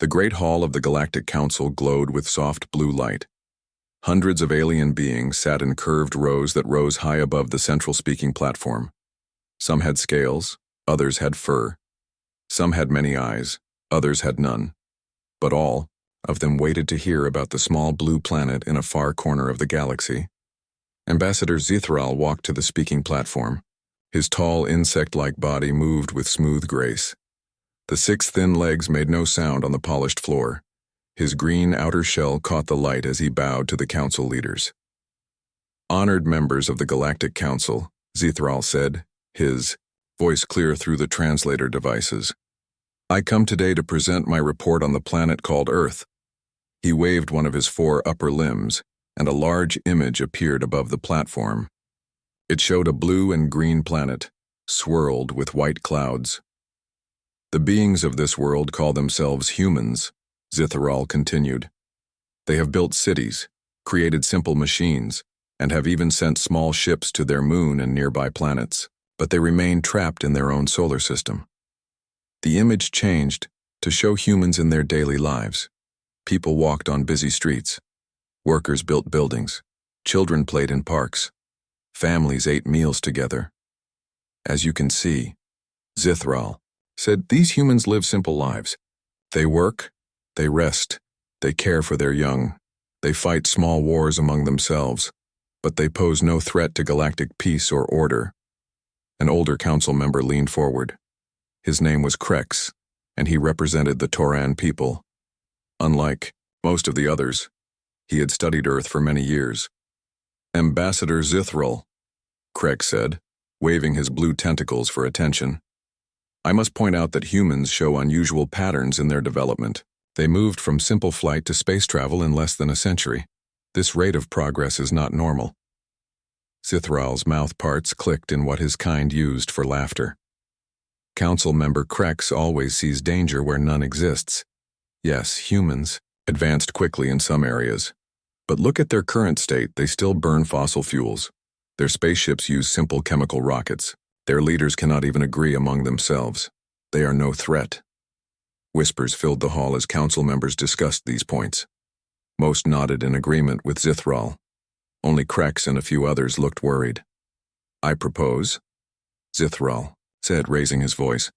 The Great Hall of the Galactic Council glowed with soft blue light. Hundreds of alien beings sat in curved rows that rose high above the central speaking platform. Some had scales, others had fur. Some had many eyes, others had none. But all of them waited to hear about the small blue planet in a far corner of the galaxy. Ambassador Zithral walked to the speaking platform. His tall, insect-like body moved with smooth grace. The 6 thin legs made no sound on the polished floor. His green outer shell caught the light as he bowed to the council leaders. "Honored members of the Galactic Council," Zithral said, his voice clear through the translator devices. "I come today to present my report on the planet called Earth." He waved one of his 4 upper limbs, and a large image appeared above the platform. It showed a blue and green planet, swirled with white clouds. "The beings of this world call themselves humans," Zithral continued. "They have built cities, created simple machines, and have even sent small ships to their moon and nearby planets, but they remain trapped in their own solar system." The image changed to show humans in their daily lives. People walked on busy streets. Workers built buildings. Children played in parks. Families ate meals together. "As you can see," Zithral said, "these humans live simple lives. They work, they rest, they care for their young, they fight small wars among themselves, but they pose no threat to galactic peace or order." An older council member leaned forward. His name was Krex, and he represented the Toran people. Unlike most of the others, he had studied Earth for many years. "Ambassador Zithral," Krex said, waving his blue tentacles for attention. "I must point out that humans show unusual patterns in their development. They moved from simple flight to space travel in less than a century. This rate of progress is not normal." Zithral's mouth parts clicked in what his kind used for laughter. Council member Krex always sees danger where none exists. Yes, humans advanced quickly in some areas. But look at their current state, they still burn fossil fuels. Their spaceships use simple chemical rockets. Their leaders cannot even agree among themselves. They are no threat. Whispers filled the hall as council members discussed these points. Most nodded in agreement with Zithral. Only Krex and a few others looked worried. "I propose," Zithral said, raising his voice,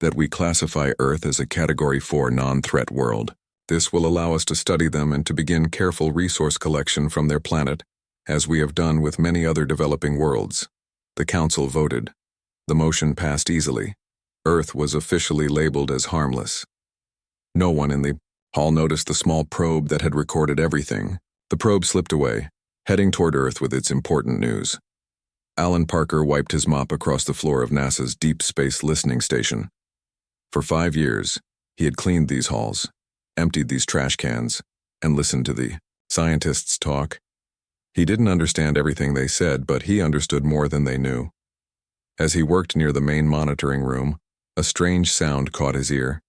"that we classify Earth as a Category 4 non-threat world. This will allow us to study them and to begin careful resource collection from their planet, as we have done with many other developing worlds." The council voted. The motion passed easily. Earth was officially labeled as harmless. No one in the hall noticed the small probe that had recorded everything. The probe slipped away, heading toward Earth with its important news. Alan Parker wiped his mop across the floor of NASA's Deep Space Listening Station. For 5 years, he had cleaned these halls, emptied these trash cans, and listened to the scientists talk. He didn't understand everything they said, but he understood more than they knew. As he worked near the main monitoring room, a strange sound caught his ear.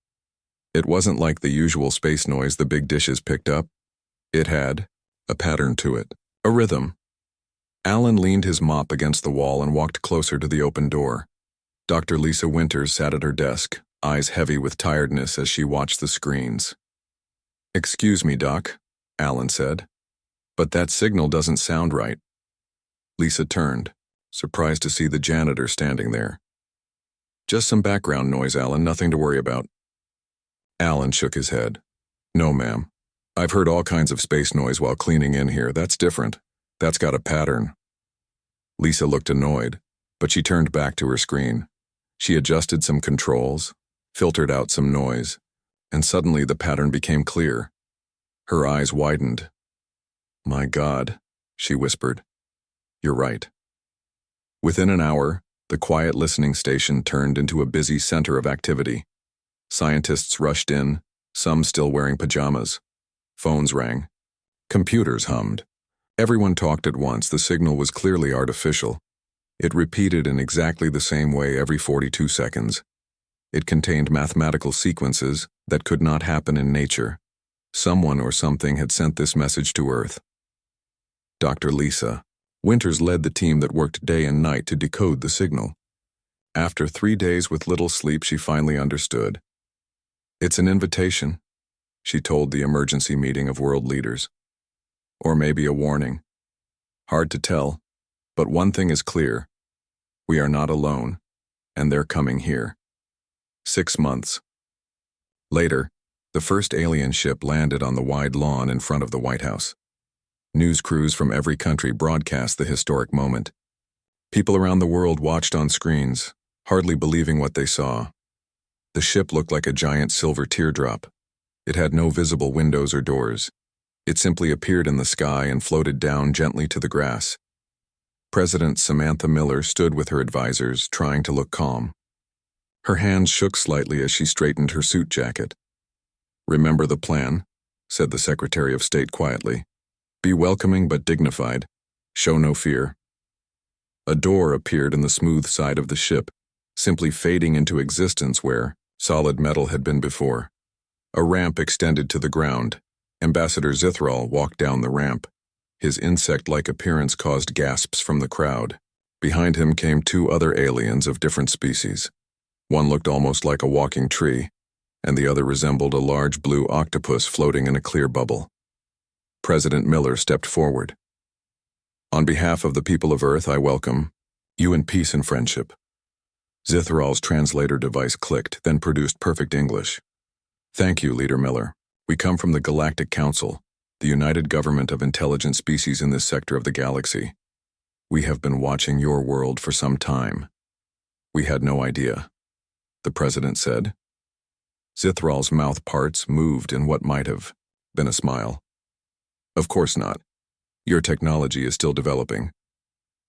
It wasn't like the usual space noise the big dishes picked up. It had a pattern to it, a rhythm. Alan leaned his mop against the wall and walked closer to the open door. Dr. Lisa Winters sat at her desk, eyes heavy with tiredness as she watched the screens. "Excuse me, Doc," Alan said, "but that signal doesn't sound right." Lisa turned, surprised to see the janitor standing there. "Just some background noise, Alan, nothing to worry about." Alan shook his head. "No, ma'am. I've heard all kinds of space noise while cleaning in here. That's different. That's got a pattern." Lisa looked annoyed, but she turned back to her screen. She adjusted some controls, filtered out some noise, and suddenly the pattern became clear. Her eyes widened. "My God," she whispered. "You're right." Within an hour, the quiet listening station turned into a busy center of activity. Scientists rushed in, some still wearing pajamas. Phones rang. Computers hummed. Everyone talked at once. The signal was clearly artificial. It repeated in exactly the same way every 42 seconds. It contained mathematical sequences that could not happen in nature. Someone or something had sent this message to Earth. Dr. Lisa Winters led the team that worked day and night to decode the signal. After 3 days with little sleep, she finally understood. "It's an invitation," she told the emergency meeting of world leaders. Or maybe a warning. Hard to tell, but one thing is clear. We are not alone, and they're coming here. 6 months. Later, the first alien ship landed on the wide lawn in front of the White House. News crews from every country broadcast the historic moment. People around the world watched on screens, hardly believing what they saw. The ship looked like a giant silver teardrop. It had no visible windows or doors. It simply appeared in the sky and floated down gently to the grass. President Samantha Miller stood with her advisors, trying to look calm. Her hands shook slightly as she straightened her suit jacket. "Remember the plan," said the Secretary of State quietly. "Be welcoming but dignified. Show no fear." A door appeared in the smooth side of the ship, simply fading into existence where solid metal had been before. A ramp extended to the ground. Ambassador Zithral walked down the ramp. His insect-like appearance caused gasps from the crowd. Behind him came 2 other aliens of different species. One looked almost like a walking tree, and the other resembled a large blue octopus floating in a clear bubble. President Miller stepped forward. "On behalf of the people of Earth, I welcome you in peace and friendship." Zithral's translator device clicked, then produced perfect English. "Thank you, Leader Miller. We come from the Galactic Council, the united government of intelligent species in this sector of the galaxy. We have been watching your world for some time. We had no idea," the president said. Zithral's mouth parts moved in what might have been a smile. "Of course not. Your technology is still developing.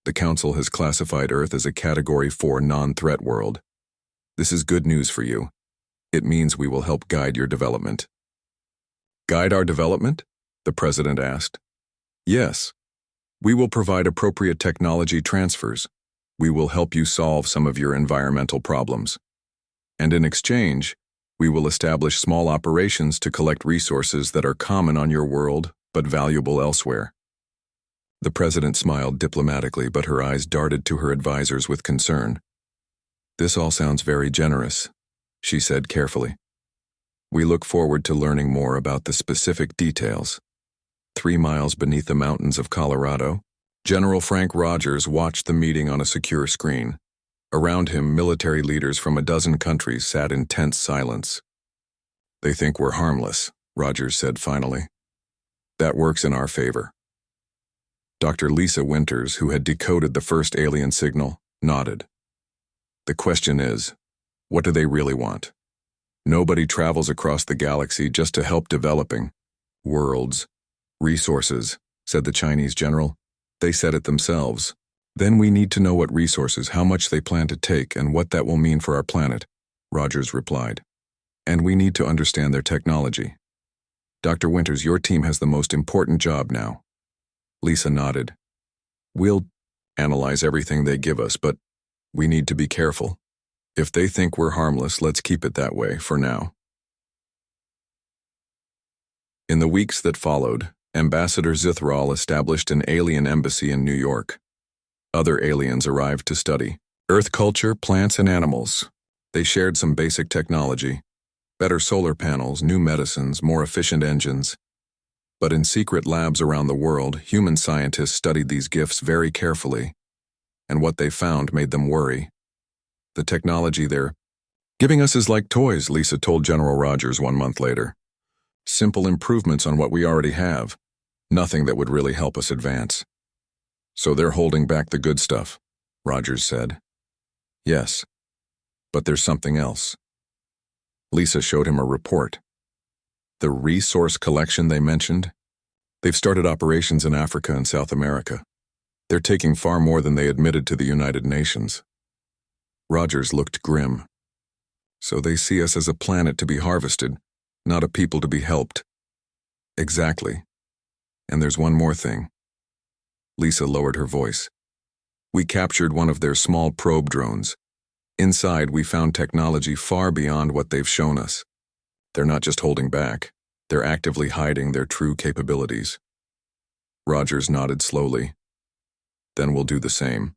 The Council has classified Earth as a Category 4 non-threat world. This is good news for you. It means we will help guide your development." "Guide our development?" the president asked. "Yes. We will provide appropriate technology transfers. We will help you solve some of your environmental problems. And in exchange, we will establish small operations to collect resources that are common on your world but valuable elsewhere." The president smiled diplomatically, but her eyes darted to her advisors with concern. "This all sounds very generous," she said carefully. "We look forward to learning more about the specific details." 3 miles beneath the mountains of Colorado, General Frank Rogers watched the meeting on a secure screen. Around him, military leaders from a dozen countries sat in tense silence. "They think we're harmless," Rogers said finally. "That works in our favor." Dr. Lisa Winters, who had decoded the first alien signal, nodded. "The question is, what do they really want? Nobody travels across the galaxy just to help developing worlds, resources," said the Chinese general. "They said it themselves. Then we need to know what resources, how much they plan to take, and what that will mean for our planet," Rogers replied. "And we need to understand their technology. Dr. Winters, your team has the most important job now." Lisa nodded. "We'll analyze everything they give us, but we need to be careful. If they think we're harmless, let's keep it that way for now." In the weeks that followed, Ambassador Zithral established an alien embassy in New York. Other aliens arrived to study Earth culture, plants, and animals. They shared some basic technology, better solar panels, new medicines, more efficient engines. But in secret labs around the world, human scientists studied these gifts very carefully, and what they found made them worry. "The technology they're giving us is like toys," Lisa told General Rogers 1 month later. "Simple improvements on what we already have. Nothing that would really help us advance." "So they're holding back the good stuff," Rogers said. "Yes, but there's something else." Lisa showed him a report. "The resource collection they mentioned? They've started operations in Africa and South America. They're taking far more than they admitted to the United Nations." Rogers looked grim. "So they see us as a planet to be harvested, not a people to be helped." "Exactly. And there's one more thing." Lisa lowered her voice. "We captured one of their small probe drones. Inside, we found technology far beyond what they've shown us. They're not just holding back, they're actively hiding their true capabilities." Rogers nodded slowly. "Then we'll do the same.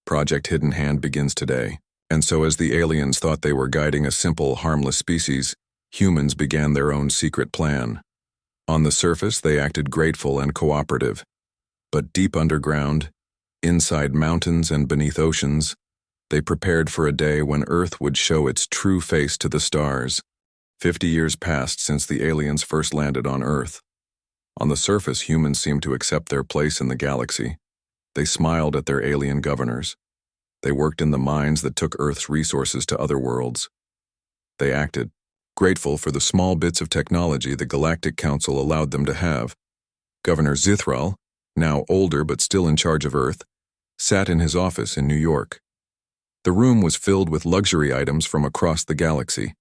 Project Hidden Hand begins today, and so as the aliens thought they were guiding a simple, harmless species, Humans began their own secret plan. On the surface, they acted grateful and cooperative. But deep underground, inside mountains and beneath oceans, they prepared for a day when Earth would show its true face to the stars. 50 years passed since the aliens first landed on Earth. On the surface, humans seemed to accept their place in the galaxy. They smiled at their alien governors. They worked in the mines that took Earth's resources to other worlds. They acted, grateful for the small bits of technology the Galactic Council allowed them to have. Governor Zithral, now older but still in charge of Earth, sat in his office in New York. The room was filled with luxury items from across the galaxy.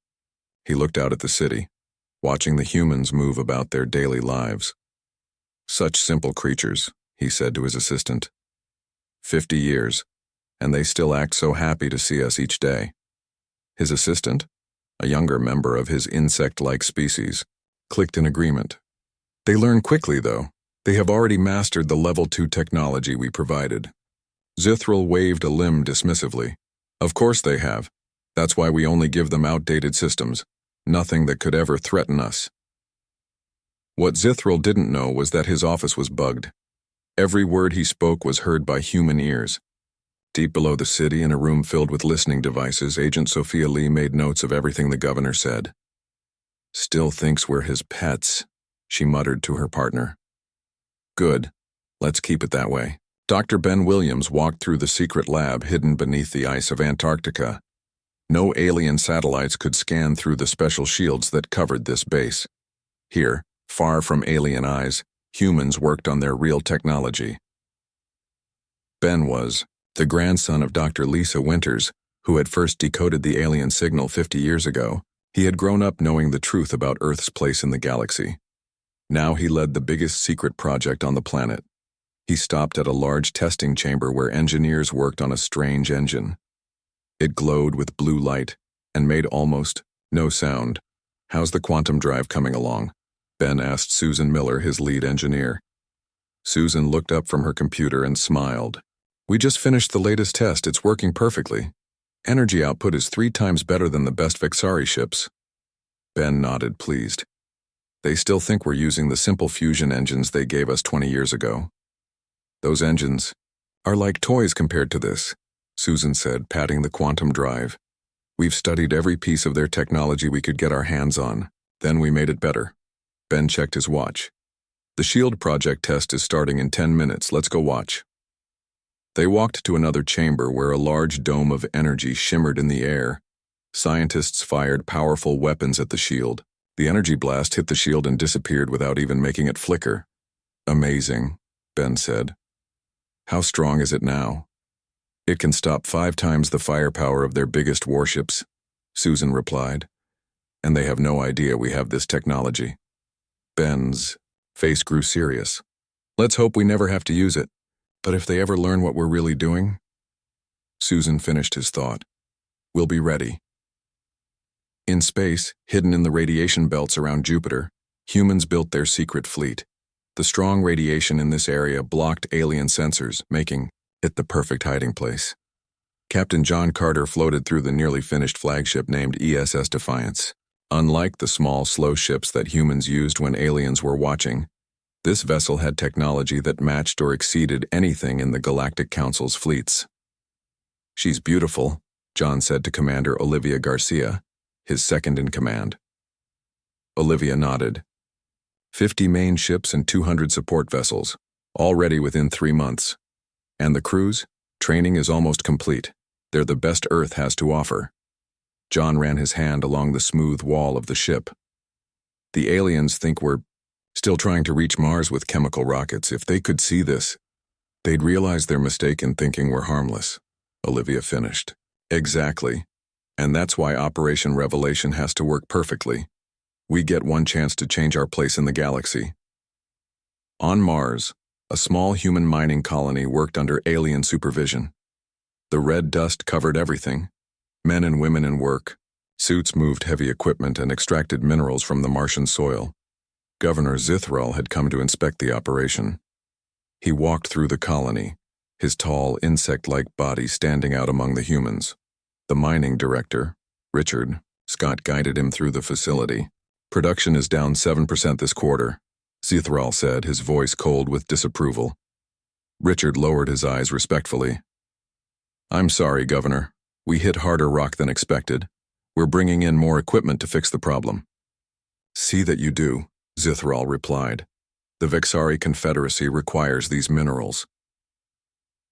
He looked out at the city, watching the humans move about their daily lives. Such simple creatures, he said to his assistant. 50 years, and they still act so happy to see us each day. His assistant, a younger member of his insect-like species, clicked in agreement. They learn quickly, though. They have already mastered the level 2 technology we provided. Zithral waved a limb dismissively. Of course they have. That's why we only give them outdated systems. Nothing that could ever threaten us. What Zithral didn't know was that his office was bugged. Every word he spoke was heard by human ears. Deep below the city, in a room filled with listening devices, Agent Sophia Lee made notes of everything the governor said. "Still thinks we're his pets," she muttered to her partner. "Good. Let's keep it that way." Dr. Ben Williams walked through the secret lab hidden beneath the ice of Antarctica. No alien satellites could scan through the special shields that covered this base. Here, far from alien eyes, humans worked on their real technology. Ben was the grandson of Dr. Lisa Winters, who had first decoded the alien signal 50 years ago. He had grown up knowing the truth about Earth's place in the galaxy. Now he led the biggest secret project on the planet. He stopped at a large testing chamber where engineers worked on a strange engine. It glowed with blue light and made almost no sound. "How's the quantum drive coming along?" Ben asked Susan Miller, his lead engineer. Susan looked up from her computer and smiled. "We just finished the latest test. It's working perfectly. Energy output is 3 times better than the best Vixari ships." Ben nodded, pleased. "They still think we're using the simple fusion engines they gave us 20 years ago. Those engines are like toys compared to this," Susan said, patting the quantum drive. "We've studied every piece of their technology we could get our hands on. Then we made it better." Ben checked his watch. "The SHIELD project test is starting in 10 minutes. Let's go watch." They walked to another chamber where a large dome of energy shimmered in the air. Scientists fired powerful weapons at the shield. The energy blast hit the shield and disappeared without even making it flicker. "Amazing," Ben said. "How strong is it now?" "It can stop 5 times the firepower of their biggest warships," Susan replied. "And they have no idea we have this technology." Ben's face grew serious. "Let's hope we never have to use it. But if they ever learn what we're really doing..." Susan finished his thought. "We'll be ready." In space, hidden in the radiation belts around Jupiter, humans built their secret fleet. The strong radiation in this area blocked alien sensors, making it the perfect hiding place. Captain John Carter floated through the nearly finished flagship named ESS Defiance. Unlike the small, slow ships that humans used when aliens were watching, this vessel had technology that matched or exceeded anything in the Galactic Council's fleets. "She's beautiful," John said to Commander Olivia Garcia, his second in command. Olivia nodded. 50 main ships and 200 support vessels, all ready within 3 months. And the crews? Training is almost complete. They're the best Earth has to offer. John ran his hand along the smooth wall of the ship. "The aliens think we're still trying to reach Mars with chemical rockets. If they could see this, they'd realize their mistake in thinking we're harmless," Olivia finished. "Exactly. And that's why Operation Revelation has to work perfectly. We get one chance to change our place in the galaxy." On Mars, a small human mining colony worked under alien supervision. The red dust covered everything. Men and women in work. Suits moved heavy equipment and extracted minerals from the Martian soil. Governor Zithral had come to inspect the operation. He walked through the colony, his tall, insect-like body standing out among the humans. The mining director, Richard, Scott guided him through the facility. Production is down 7% this quarter, Zithral said, his voice cold with disapproval. Richard lowered his eyes respectfully. I'm sorry, Governor. We hit harder rock than expected. We're bringing in more equipment to fix the problem. See that you do, Zithral replied. The Vexari Confederacy requires these minerals.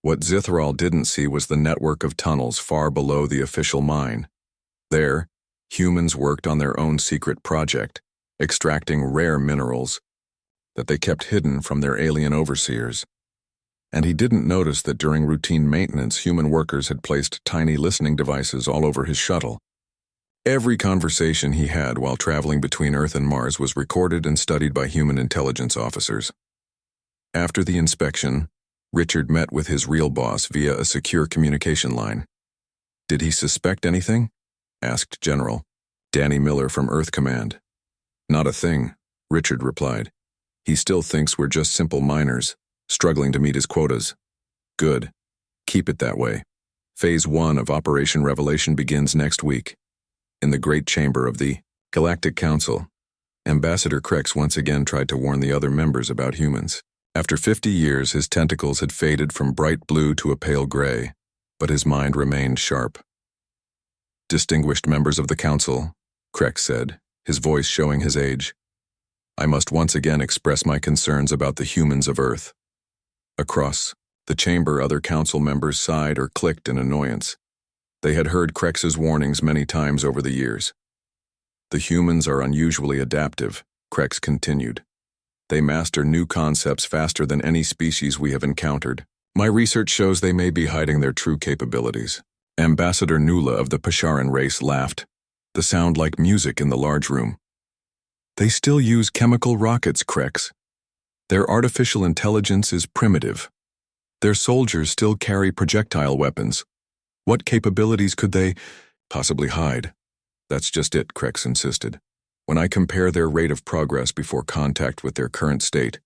What Zithral didn't see was the network of tunnels far below the official mine. There, humans worked on their own secret project, extracting rare minerals that they kept hidden from their alien overseers. And he didn't notice that during routine maintenance, human workers had placed tiny listening devices all over his shuttle. Every conversation he had while traveling between Earth and Mars was recorded and studied by human intelligence officers. After the inspection, Richard met with his real boss via a secure communication line. Did he suspect anything? Asked General Danny Miller from Earth Command. Not a thing, Richard replied. He still thinks we're just simple miners, struggling to meet his quotas. Good. Keep it that way. Phase 1 of Operation Revelation begins next week. In the Great Chamber of the Galactic Council, Ambassador Krex once again tried to warn the other members about humans. After 50 years, his tentacles had faded from bright blue to a pale gray, but his mind remained sharp. Distinguished members of the Council, Krex said, his voice showing his age, I must once again express my concerns about the humans of Earth. Across the chamber, other council members sighed or clicked in annoyance. They had heard Krex's warnings many times over the years. The humans are unusually adaptive, Krex continued. They master new concepts faster than any species we have encountered. My research shows they may be hiding their true capabilities. Ambassador Nula of the Pasharan race laughed, the sound like music in the large room. They still use chemical rockets, Krex. Their artificial intelligence is primitive. Their soldiers still carry projectile weapons. What capabilities could they possibly hide? That's just it, Krex insisted. When I compare their rate of progress before contact with their current state,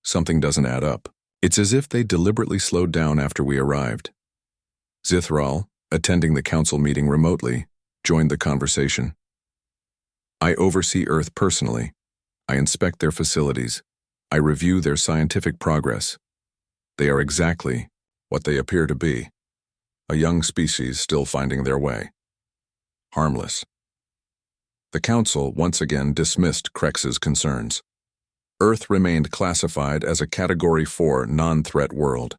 something doesn't add up. It's as if they deliberately slowed down after we arrived. Zithral, attending the council meeting remotely, joined the conversation. I oversee Earth personally. I inspect their facilities. I review their scientific progress. They are exactly what they appear to be. A young species still finding their way. Harmless. The Council once again dismissed Krex's concerns. Earth remained classified as a Category 4 non-threat world.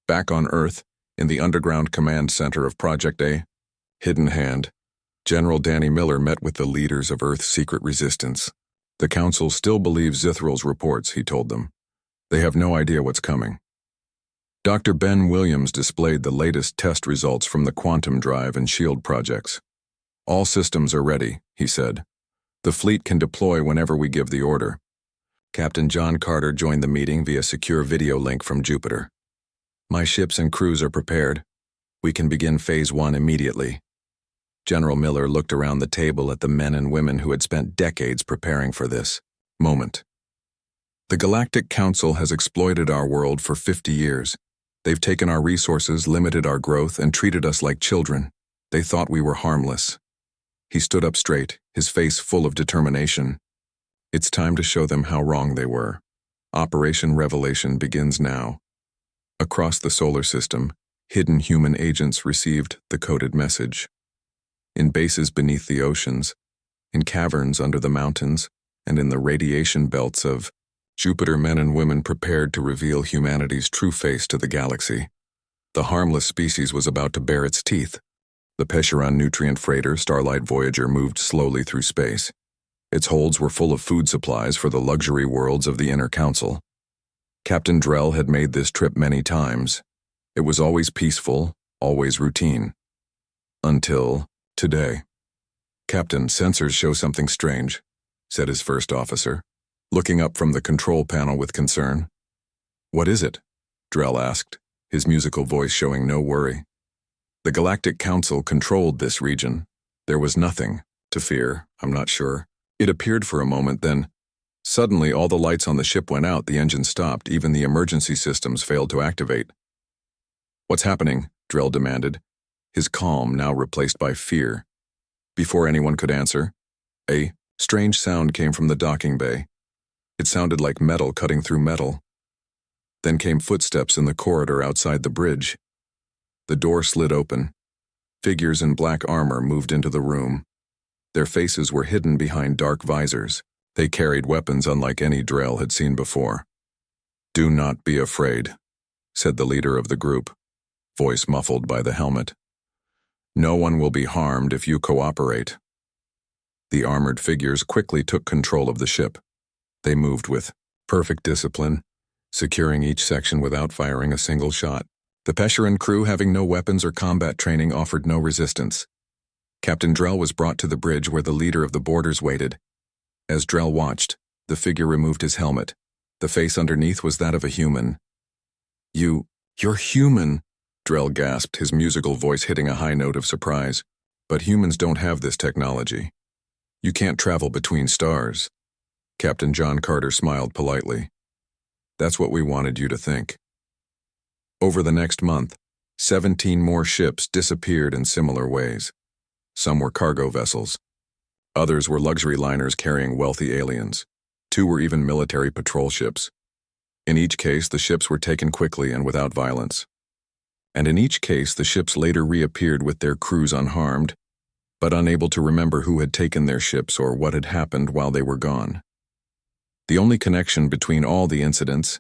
Back on Earth, in the underground command center of Project A, Hidden Hand, General Danny Miller met with the leaders of Earth's secret resistance. The Council still believes Zithral's reports, he told them. They have no idea what's coming. Dr. Ben Williams displayed the latest test results from the quantum drive and shield projects. All systems are ready, he said. The fleet can deploy whenever we give the order. Captain John Carter joined the meeting via secure video link from Jupiter. My ships and crews are prepared. We can begin Phase 1 immediately. General Miller looked around the table at the men and women who had spent decades preparing for this moment. The Galactic Council has exploited our world for 50 years. They've taken our resources, limited our growth, and treated us like children. They thought we were harmless. He stood up straight, his face full of determination. It's time to show them how wrong they were. Operation Revelation begins now. Across the solar system, hidden human agents received the coded message. In bases beneath the oceans, in caverns under the mountains, and in the radiation belts of Jupiter, men and women prepared to reveal humanity's true face to the galaxy. The harmless species was about to bare its teeth. The Pesharan nutrient freighter Starlight Voyager moved slowly through space. Its holds were full of food supplies for the luxury worlds of the Inner Council. Captain Drell had made this trip many times. It was always peaceful, always routine. Until today. Captain, sensors show something strange, said his first officer, looking up from the control panel with concern. What is it? Drell asked, his musical voice showing no worry. The Galactic Council controlled this region. There was nothing to fear, I'm not sure. It appeared for a moment, then suddenly all the lights on the ship went out, the engine stopped, even the emergency systems failed to activate. What's happening? Drell demanded, his calm now replaced by fear. Before anyone could answer, a strange sound came from the docking bay. It sounded like metal cutting through metal. Then came footsteps in the corridor outside the bridge. The door slid open. Figures in black armor moved into the room. Their faces were hidden behind dark visors. They carried weapons unlike any Drell had seen before. "Do not be afraid," said the leader of the group, voice muffled by the helmet. "No one will be harmed if you cooperate." The armored figures quickly took control of the ship. They moved with perfect discipline, securing each section without firing a single shot. The Pesheran crew, having no weapons or combat training, offered no resistance. Captain Drell was brought to the bridge where the leader of the boarders waited. As Drell watched, the figure removed his helmet. The face underneath was that of a human. You're human," Drell gasped, his musical voice hitting a high note of surprise. "But humans don't have this technology. You can't travel between stars." Captain John Carter smiled politely. "That's what we wanted you to think." Over the next month, 17 more ships disappeared in similar ways. Some were cargo vessels. Others were luxury liners carrying wealthy aliens. 2 were even military patrol ships. In each case, the ships were taken quickly and without violence. And in each case, the ships later reappeared with their crews unharmed, but unable to remember who had taken their ships or what had happened while they were gone. The only connection between all the incidents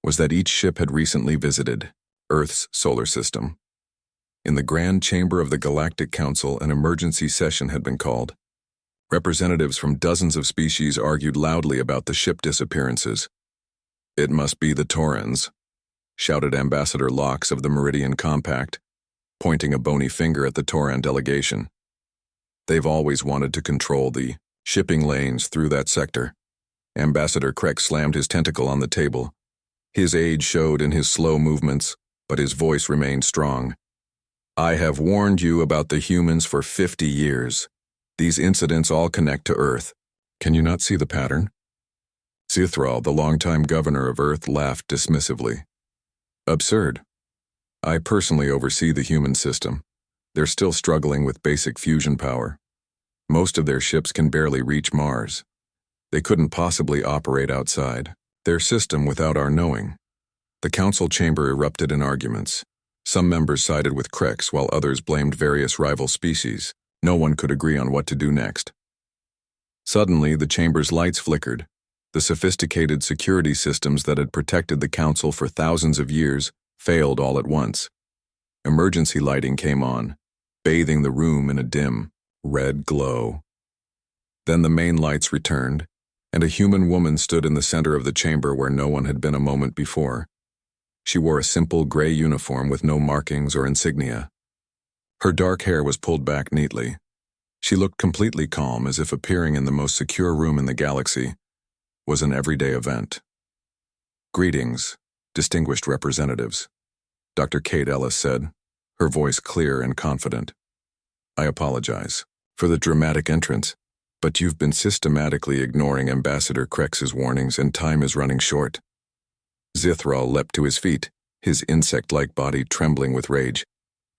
was that each ship had recently visited Earth's solar system. In the Grand Chamber of the Galactic Council, an emergency session had been called. Representatives from dozens of species argued loudly about the ship disappearances. "It must be the Taurans," shouted Ambassador Locks of the Meridian Compact, pointing a bony finger at the Tauran delegation. "They've always wanted to control the shipping lanes through that sector." Ambassador Kreck slammed his tentacle on the table. His age showed in his slow movements, but his voice remained strong. "I have warned you about the humans for 50 years. These incidents all connect to Earth. Can you not see the pattern?" Zithral, the longtime governor of Earth, laughed dismissively. "Absurd. I personally oversee the human system. They're still struggling with basic fusion power. Most of their ships can barely reach Mars. They couldn't possibly operate outside their system without our knowing." The council chamber erupted in arguments. Some members sided with Krex, while others blamed various rival species. No one could agree on what to do next. Suddenly, the chamber's lights flickered. The sophisticated security systems that had protected the council for thousands of years failed all at once. Emergency lighting came on, bathing the room in a dim, red glow. Then the main lights returned, and a human woman stood in the center of the chamber where no one had been a moment before. She wore a simple gray uniform with no markings or insignia. Her dark hair was pulled back neatly. She looked completely calm, as if appearing in the most secure room in the galaxy was an everyday event. "Greetings, distinguished representatives," Dr. Kate Ellis said, her voice clear and confident. "I apologize for the dramatic entrance, but you've been systematically ignoring Ambassador Krex's warnings and time is running short." Zithral leapt to his feet, his insect-like body trembling with rage.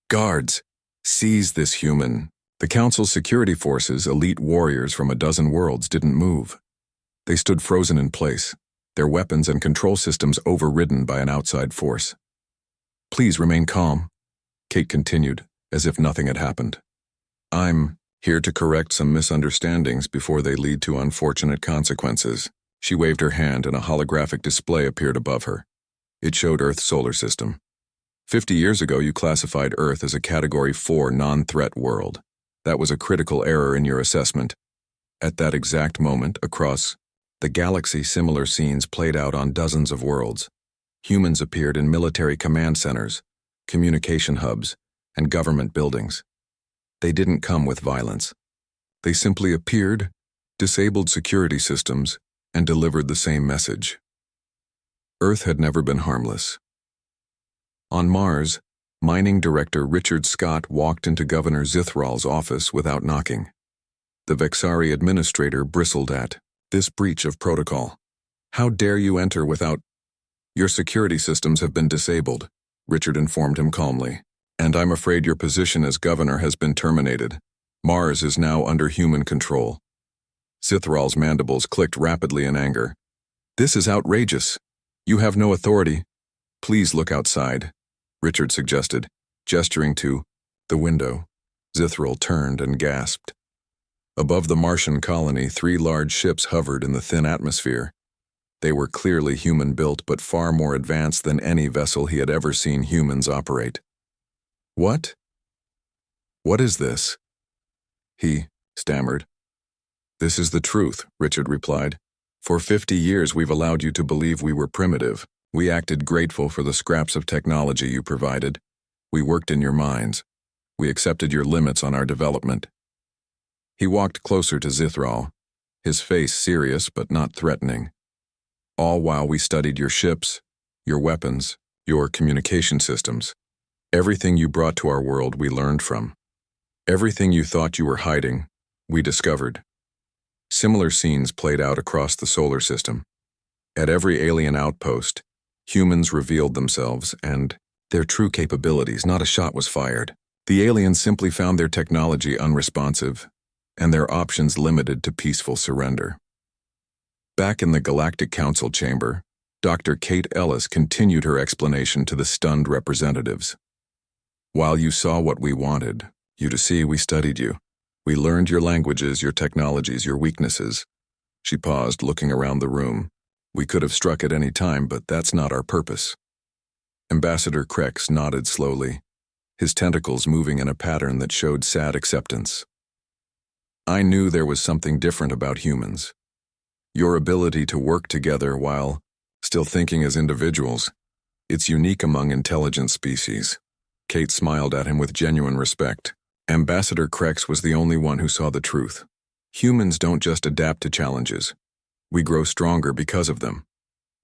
"Guards, seize this human." The Council's security forces, elite warriors from a dozen worlds, didn't move. They stood frozen in place, their weapons and control systems overridden by an outside force. "Please remain calm," Kate continued, as if nothing had happened. "I'm here to correct some misunderstandings before they lead to unfortunate consequences." She waved her hand and a holographic display appeared above her. It showed Earth's solar system. 50 years ago, you classified Earth as a Category 4 non-threat world. That was a critical error in your assessment. At that exact moment, across the galaxy, similar scenes played out on dozens of worlds. Humans appeared in military command centers, communication hubs, and government buildings. They didn't come with violence. They simply appeared, disabled security systems, and delivered the same message. Earth had never been harmless. On Mars, Mining Director Richard Scott walked into Governor Zithral's office without knocking. The Vexari administrator bristled at this breach of protocol. "How dare you enter without—" "Your security systems have been disabled," Richard informed him calmly, "and I'm afraid your position as governor has been terminated." Mars is now under human control. Zithral's mandibles clicked rapidly in anger. This is outrageous. You have no authority. Please look outside, Richard suggested, gesturing to the window. Zithral turned and gasped. Above the Martian colony, 3 large ships hovered in the thin atmosphere. They were clearly human-built, but far more advanced than any vessel he had ever seen humans operate. What? What is this? He stammered. This is the truth, Richard replied. For 50 years we've allowed you to believe we were primitive. We acted grateful for the scraps of technology you provided. We worked in your minds. We accepted your limits on our development. He walked closer to Zithral, his face serious but not threatening. All while we studied your ships, your weapons, your communication systems. Everything you brought to our world we learned from. Everything you thought you were hiding, we discovered. Similar scenes played out across the solar system. At every alien outpost, humans revealed themselves and their true capabilities. Not a shot was fired. The aliens simply found their technology unresponsive and their options limited to peaceful surrender. Back in the Galactic Council chamber, Dr. Kate Ellis continued her explanation to the stunned representatives. While you saw what we wanted you to see, we studied you. We learned your languages, your technologies, your weaknesses. She paused, looking around the room. We could have struck at any time, but that's not our purpose. Ambassador Krex nodded slowly, his tentacles moving in a pattern that showed sad acceptance. I knew there was something different about humans. Your ability to work together while still thinking as individuals. It's unique among intelligent species. Kate smiled at him with genuine respect. Ambassador Krex was the only one who saw the truth. Humans don't just adapt to challenges. We grow stronger because of them.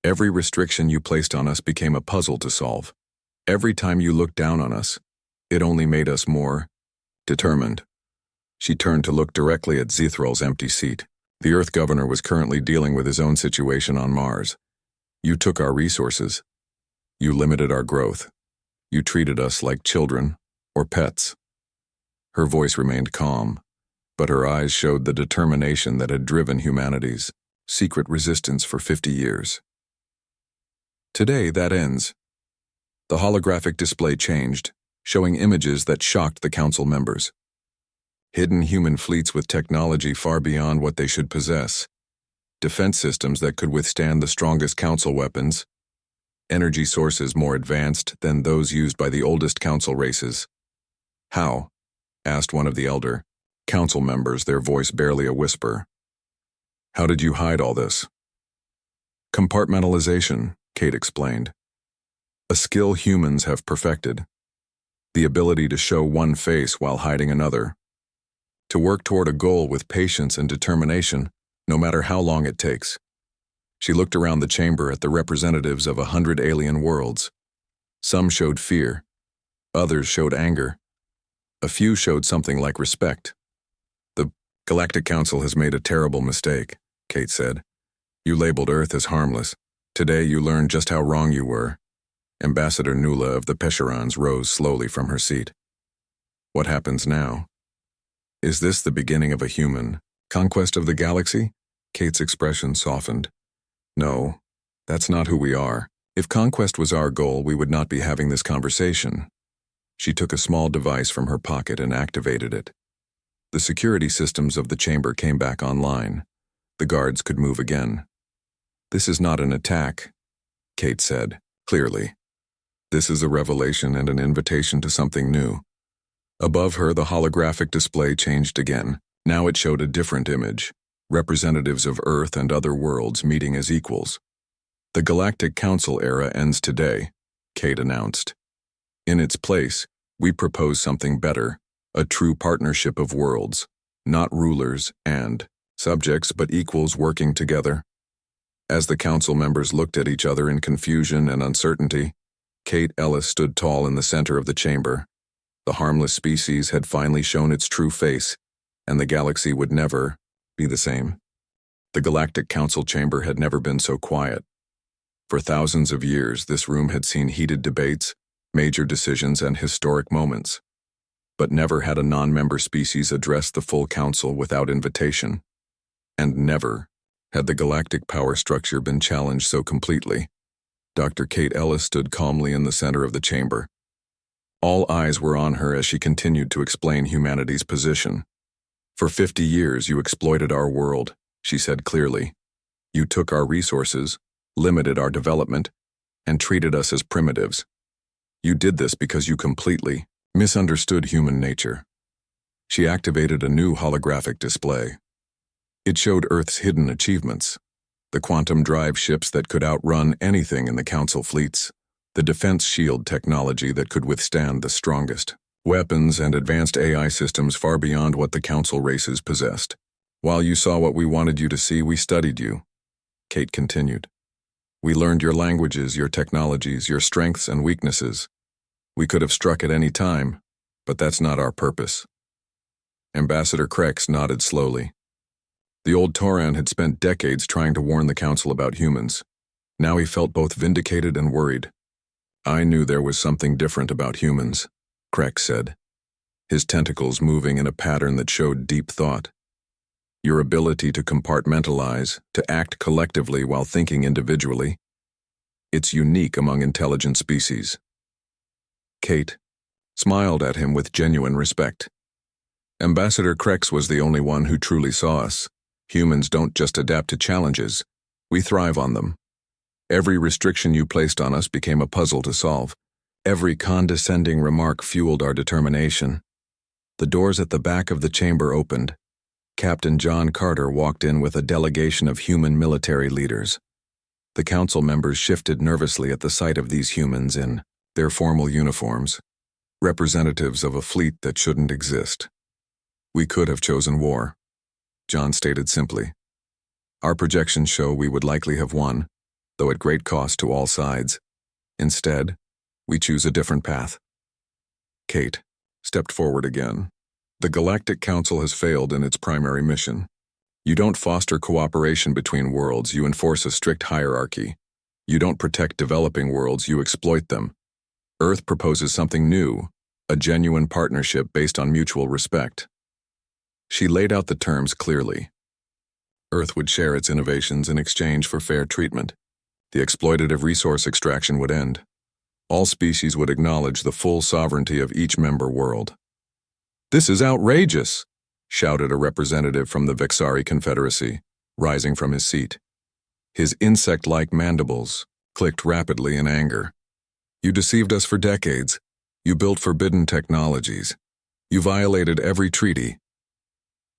Every restriction you placed on us became a puzzle to solve. Every time you looked down on us, it only made us more determined. She turned to look directly at Zithral's empty seat. The Earth governor was currently dealing with his own situation on Mars. You took our resources. You limited our growth. You treated us like children or pets. Her voice remained calm, but her eyes showed the determination that had driven humanity's secret resistance for 50 years. Today, that ends. The holographic display changed, showing images that shocked the council members. Hidden human fleets with technology far beyond what they should possess. Defense systems that could withstand the strongest council weapons. Energy sources more advanced than those used by the oldest council races. How? Asked one of the elder council members, their voice barely a whisper. How did you hide all this? Compartmentalization, Kate explained. A skill humans have perfected. The ability to show one face while hiding another. To work toward a goal with patience and determination, no matter how long it takes. She looked around the chamber at the representatives of 100 alien worlds. Some showed fear. Others showed anger. A few showed something like respect. The Galactic Council has made a terrible mistake, Kate said. You labeled Earth as harmless. Today you learned just how wrong you were. Ambassador Nula of the Pesherons rose slowly from her seat. What happens now? Is this the beginning of a human conquest of the galaxy? Kate's expression softened. No, that's not who we are. If conquest was our goal, we would not be having this conversation. She took a small device from her pocket and activated it. The security systems of the chamber came back online. The guards could move again. This is not an attack, Kate said, clearly. This is a revelation and an invitation to something new. Above her, the holographic display changed again. Now it showed a different image. Representatives of Earth and other worlds meeting as equals. The Galactic Council era ends today, Kate announced. In its place, we propose something better, a true partnership of worlds, not rulers and subjects but equals working together. As the council members looked at each other in confusion and uncertainty, Kate Ellis stood tall in the center of the chamber. The harmless species had finally shown its true face, and the galaxy would never be the same. The Galactic Council chamber had never been so quiet. For thousands of years, this room had seen heated debates, major decisions, and historic moments. But never had a non-member species addressed the full council without invitation. And never had the galactic power structure been challenged so completely. Dr. Kate Ellis stood calmly in the center of the chamber. All eyes were on her as she continued to explain humanity's position. "For 50 years you exploited our world," she said clearly. "You took our resources, limited our development, and treated us as primitives. You did this because you completely misunderstood human nature." She activated a new holographic display. It showed Earth's hidden achievements: the quantum drive ships that could outrun anything in the Council fleets, the defense shield technology that could withstand the strongest weapons, and advanced AI systems far beyond what the Council races possessed. "While you saw what we wanted you to see, we studied you," Kate continued. "We learned your languages, your technologies, your strengths and weaknesses. We could have struck at any time, but that's not our purpose." Ambassador Krex nodded slowly. The old Tauran had spent decades trying to warn the Council about humans. Now he felt both vindicated and worried. "I knew there was something different about humans," Krex said, his tentacles moving in a pattern that showed deep thought. "Your ability to compartmentalize, to act collectively while thinking individually. It's unique among intelligent species." Kate smiled at him with genuine respect. "Ambassador Krex was the only one who truly saw us. Humans don't just adapt to challenges, we thrive on them. Every restriction you placed on us became a puzzle to solve. Every condescending remark fueled our determination." The doors at the back of the chamber opened. Captain John Carter walked in with a delegation of human military leaders. The council members shifted nervously at the sight of these humans in their formal uniforms, representatives of a fleet that shouldn't exist. "We could have chosen war," John stated simply. "Our projections show we would likely have won, though at great cost to all sides. Instead, we choose a different path." Kate stepped forward again. "The Galactic Council has failed in its primary mission. You don't foster cooperation between worlds, you enforce a strict hierarchy. You don't protect developing worlds, you exploit them. Earth proposes something new, a genuine partnership based on mutual respect." She laid out the terms clearly. Earth would share its innovations in exchange for fair treatment. The exploitative resource extraction would end. All species would acknowledge the full sovereignty of each member world. "This is outrageous," shouted a representative from the Vexari Confederacy, rising from his seat. His insect-like mandibles clicked rapidly in anger. "You deceived us for decades. You built forbidden technologies. You violated every treaty."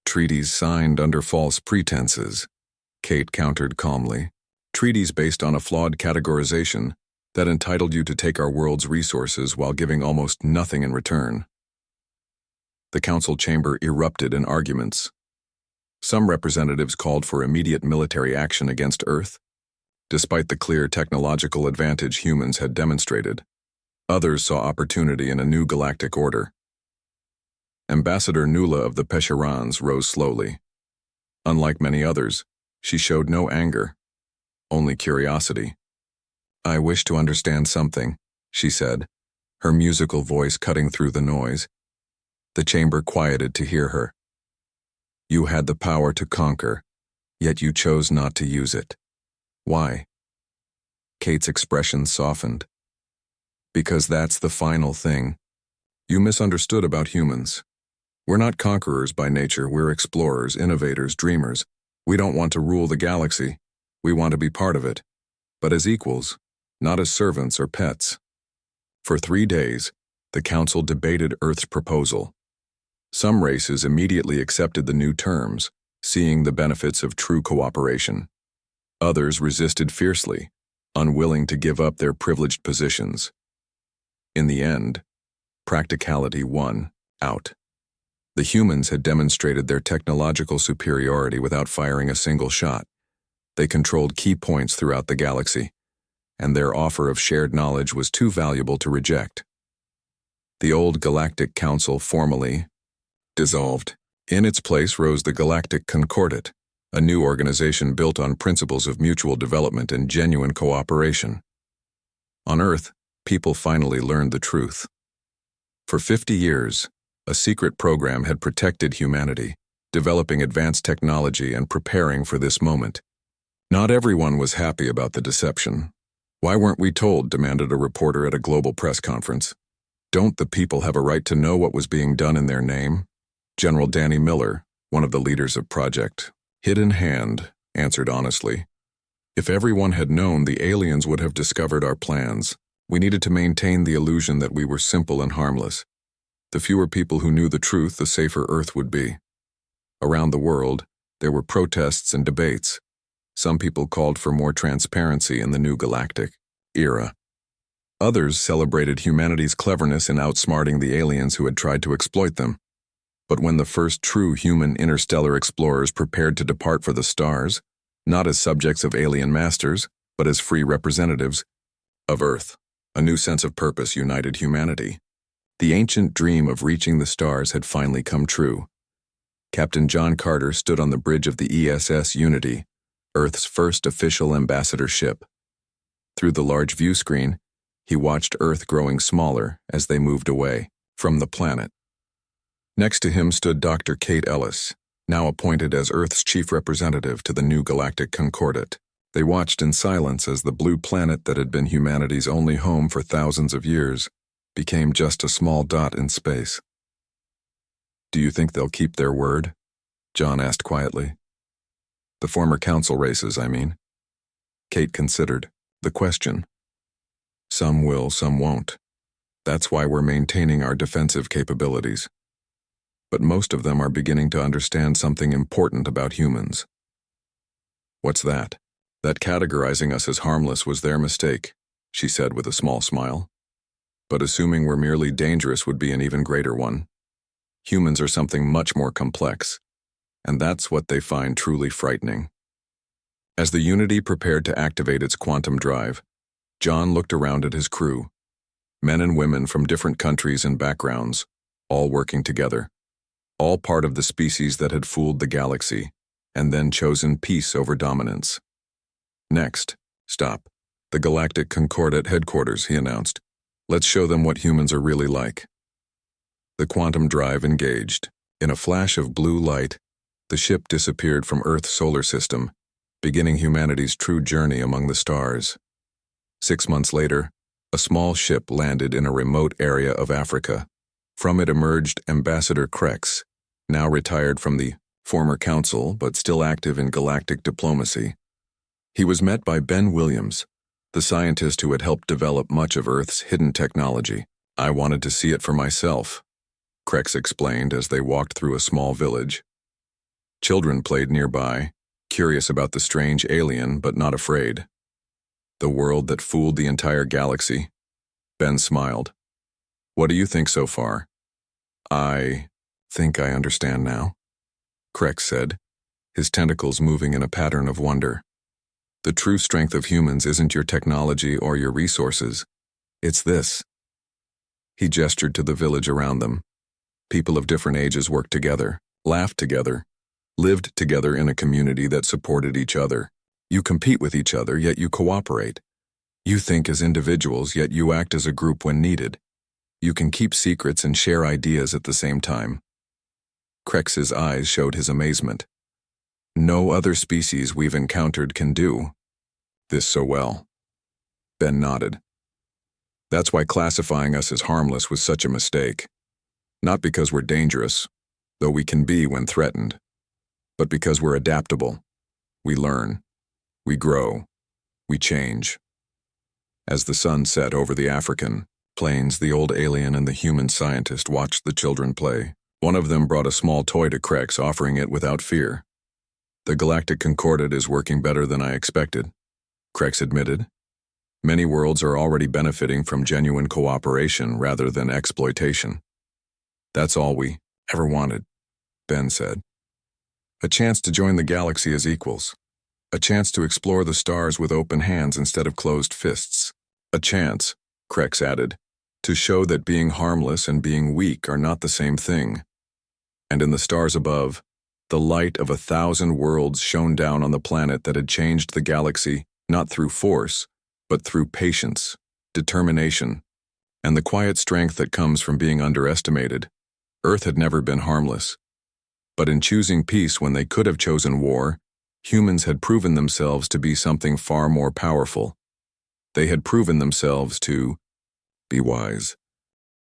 "Treaties signed under false pretenses," Kate countered calmly. "Treaties based on a flawed categorization that entitled you to take our world's resources while giving almost nothing in return." The council chamber erupted in arguments. Some representatives called for immediate military action against Earth, despite the clear technological advantage humans had demonstrated. Others saw opportunity in a new galactic order. Ambassador Nula of the Pesherans rose slowly. Unlike many others, she showed no anger, only curiosity. "I wish to understand something," she said, her musical voice cutting through the noise. The chamber quieted to hear her. "You had the power to conquer, yet you chose not to use it. Why?" Kate's expression softened. "Because that's the final thing. You misunderstood about humans. We're not conquerors by nature, we're explorers, innovators, dreamers. We don't want to rule the galaxy, we want to be part of it. But as equals, not as servants or pets." For 3 days, the council debated Earth's proposal. Some races immediately accepted the new terms, seeing the benefits of true cooperation. Others resisted fiercely, unwilling to give up their privileged positions. In the end, practicality won out. The humans had demonstrated their technological superiority without firing a single shot. They controlled key points throughout the galaxy, and their offer of shared knowledge was too valuable to reject. The old Galactic Council formally dissolved. In its place rose the Galactic Concordat, a new organization built on principles of mutual development and genuine cooperation. On Earth, people finally learned the truth. For 50 years, A secret program had protected humanity, developing advanced technology and preparing for this moment. Not everyone was happy about the deception. "Why weren't we told?" demanded a reporter at a global press conference. "Don't the people have a right to know what was being done in their name?" General Danny Miller, one of the leaders of Project Hidden Hand, answered honestly. "If everyone had known, the aliens would have discovered our plans. We needed to maintain the illusion that we were simple and harmless. The fewer people who knew the truth, the safer Earth would be." Around the world, there were protests and debates. Some people called for more transparency in the new Galactic era. Others celebrated humanity's cleverness in outsmarting the aliens who had tried to exploit them. But when the first true human interstellar explorers prepared to depart for the stars, not as subjects of alien masters, but as free representatives of Earth, a new sense of purpose united humanity. The ancient dream of reaching the stars had finally come true. Captain John Carter stood on the bridge of the ESS Unity, Earth's first official ambassador ship. Through the large view screen, he watched Earth growing smaller as they moved away from the planet. Next to him stood Dr. Kate Ellis, now appointed as Earth's chief representative to the new Galactic Concordat. They watched in silence as the blue planet that had been humanity's only home for thousands of years became just a small dot in space. "Do you think they'll keep their word?" John asked quietly. "The former council races, I mean." Kate considered the question. "Some will, some won't. That's why we're maintaining our defensive capabilities. But most of them are beginning to understand something important about humans." "What's that?" "That categorizing us as harmless was their mistake," she said with a small smile. "But assuming we're merely dangerous would be an even greater one. Humans are something much more complex, and that's what they find truly frightening." As the Unity prepared to activate its quantum drive, John looked around at his crew. Men and women from different countries and backgrounds, all working together. All part of the species that had fooled the galaxy, and then chosen peace over dominance. "Next, stop. The Galactic Concordat headquarters," he announced. "Let's show them what humans are really like." The quantum drive engaged. In a flash of blue light, the ship disappeared from Earth's solar system, beginning humanity's true journey among the stars. 6 months later, a small ship landed in a remote area of Africa. From it emerged Ambassador Krex, now retired from the former council but still active in galactic diplomacy. He was met by Ben Williams, the scientist who had helped develop much of Earth's hidden technology. "I wanted to see it for myself," Krex explained as they walked through a small village. Children played nearby, curious about the strange alien but not afraid. "The world that fooled the entire galaxy." Ben smiled. "What do you think so far?" "I think I understand now," Krex said, his tentacles moving in a pattern of wonder. "The true strength of humans isn't your technology or your resources. It's this." He gestured to the village around them. People of different ages worked together, laughed together, lived together in a community that supported each other. You compete with each other, yet you cooperate. You think as individuals, yet you act as a group when needed. You can keep secrets and share ideas at the same time. Krex's eyes showed his amazement. "No other species we've encountered can do this so well." Ben nodded. "That's why classifying us as harmless was such a mistake. Not because we're dangerous, though we can be when threatened, but because we're adaptable. We learn. We grow. We change." As the sun set over the African plains, the old alien and the human scientist watched the children play. One of them brought a small toy to Krex, offering it without fear. "The Galactic Concordat is working better than I expected," Krex admitted. "Many worlds are already benefiting from genuine cooperation rather than exploitation." "That's all we ever wanted," Ben said. "A chance to join the galaxy as equals. A chance to explore the stars with open hands instead of closed fists. A chance," Krex added, "to show that being harmless and being weak are not the same thing." And in the stars above, the light of 1,000 worlds shone down on the planet that had changed the galaxy not through force, but through patience, determination, and the quiet strength that comes from being underestimated. Earth had never been harmless. But in choosing peace when they could have chosen war, humans had proven themselves to be something far more powerful. They had proven themselves to be wise.